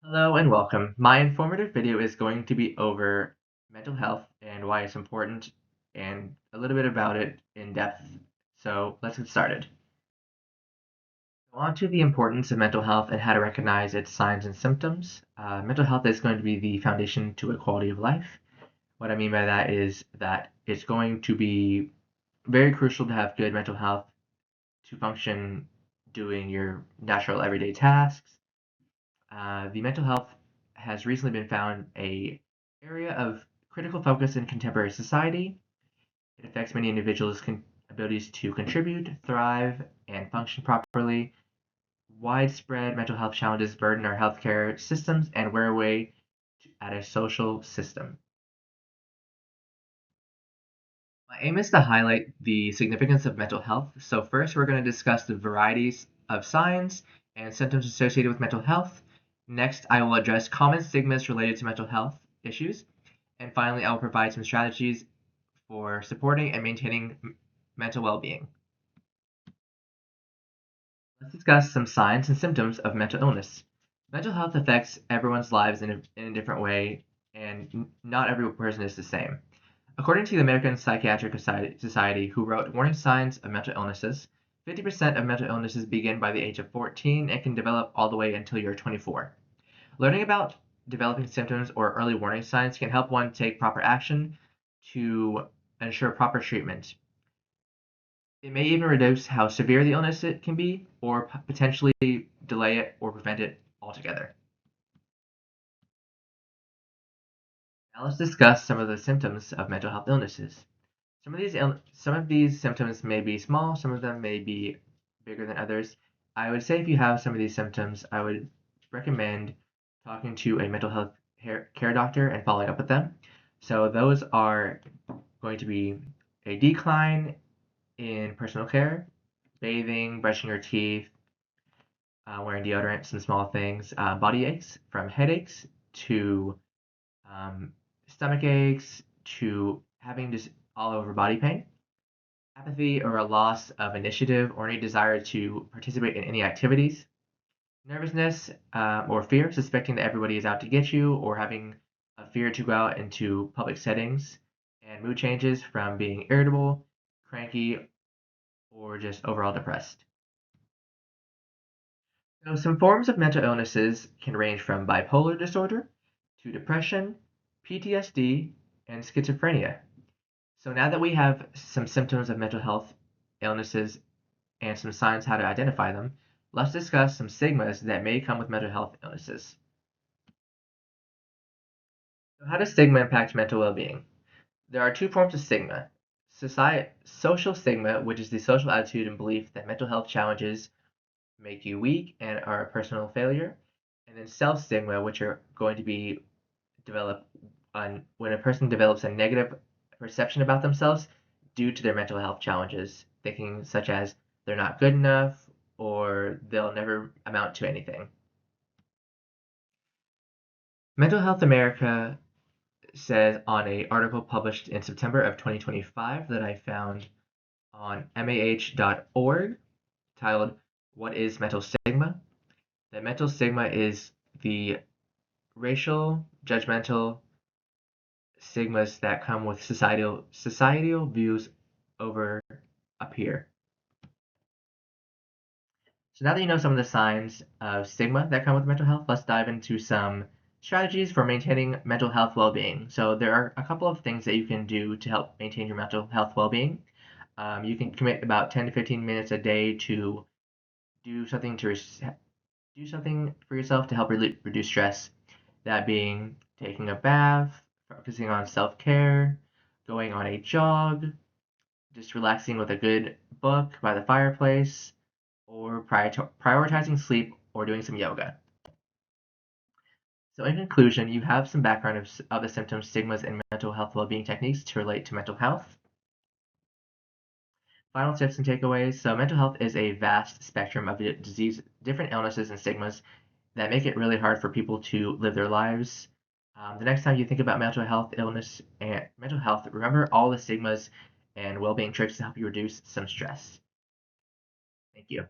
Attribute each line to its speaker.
Speaker 1: Hello and welcome. My informative video is going to be over mental health and why it's important and a little bit about it in depth. So let's get started. On to the importance of mental health and how to recognize its signs and symptoms. Mental health is going to be the foundation to a quality of life. What I mean by that is that it's going to be very crucial to have good mental health to function doing your natural everyday tasks. The mental health has recently been found a area of critical focus in contemporary society. It affects many individuals' abilities to contribute, thrive, and function properly. Widespread mental health challenges burden our healthcare systems and wear away at a social system. My aim is to highlight the significance of mental health. So first, we're going to discuss the varieties of signs and symptoms associated with mental health. Next, I will address common stigmas related to mental health issues. And finally, I will provide some strategies for supporting and maintaining mental well-being. Let's discuss some signs and symptoms of mental illness. Mental health affects everyone's lives in a different way, and not every person is the same. According to the American Psychiatric Society, who wrote Warning Signs of Mental Illnesses, 50% of mental illnesses begin by the age of 14 and can develop all the way until you're 24. Learning about developing symptoms or early warning signs can help one take proper action to ensure proper treatment. It may even reduce how severe the illness it can be, or potentially delay it or prevent it altogether. Now let's discuss some of the symptoms of mental health illnesses. Some of these symptoms may be small, some of them may be bigger than others. I would say if you have some of these symptoms, I would recommend talking to a mental health care doctor and following up with them. So those are going to be a decline in personal care, bathing, brushing your teeth, wearing deodorant, some small things, body aches, from headaches to stomach aches to having just all over body pain, apathy or a loss of initiative or any desire to participate in any activities, nervousness or fear, suspecting that everybody is out to get you or having a fear to go out into public settings, and mood changes from being irritable, cranky, or just overall depressed. So some forms of mental illnesses can range from bipolar disorder to depression, PTSD, and schizophrenia. So now that we have some symptoms of mental health illnesses and some signs how to identify them, let's discuss some stigmas that may come with mental health illnesses. So how does stigma impact mental well-being? There are two forms of stigma. Social stigma, which is the social attitude and belief that mental health challenges make you weak and are a personal failure. And then self stigma, which are going to be developed on when a person develops a negative perception about themselves due to their mental health challenges, thinking such as they're not good enough or they'll never amount to anything. Mental Health America says on an article published in September of 2025 that I found on mah.org titled What is Mental Stigma? That mental stigma is the racial, judgmental stigmas that come with societal views over up here. So now that you know some of the signs of stigma that come with mental health, let's dive into some strategies for maintaining mental health well-being. So there are a couple of things that you can do to help maintain your mental health well-being. You can commit about 10 to 15 minutes a day to do something for yourself to help reduce stress. That being taking a bath, focusing on self-care, going on a jog, just relaxing with a good book by the fireplace, or prioritizing sleep or doing some yoga. So in conclusion, you have some background of the symptoms, stigmas, and mental health well-being techniques to relate to mental health. Final tips and takeaways. So mental health is a vast spectrum of disease, different illnesses and stigmas that make it really hard for people to live their lives. The next time you think about mental health, illness, and mental health, remember all the stigmas and well-being tricks to help you reduce some stress. Thank you.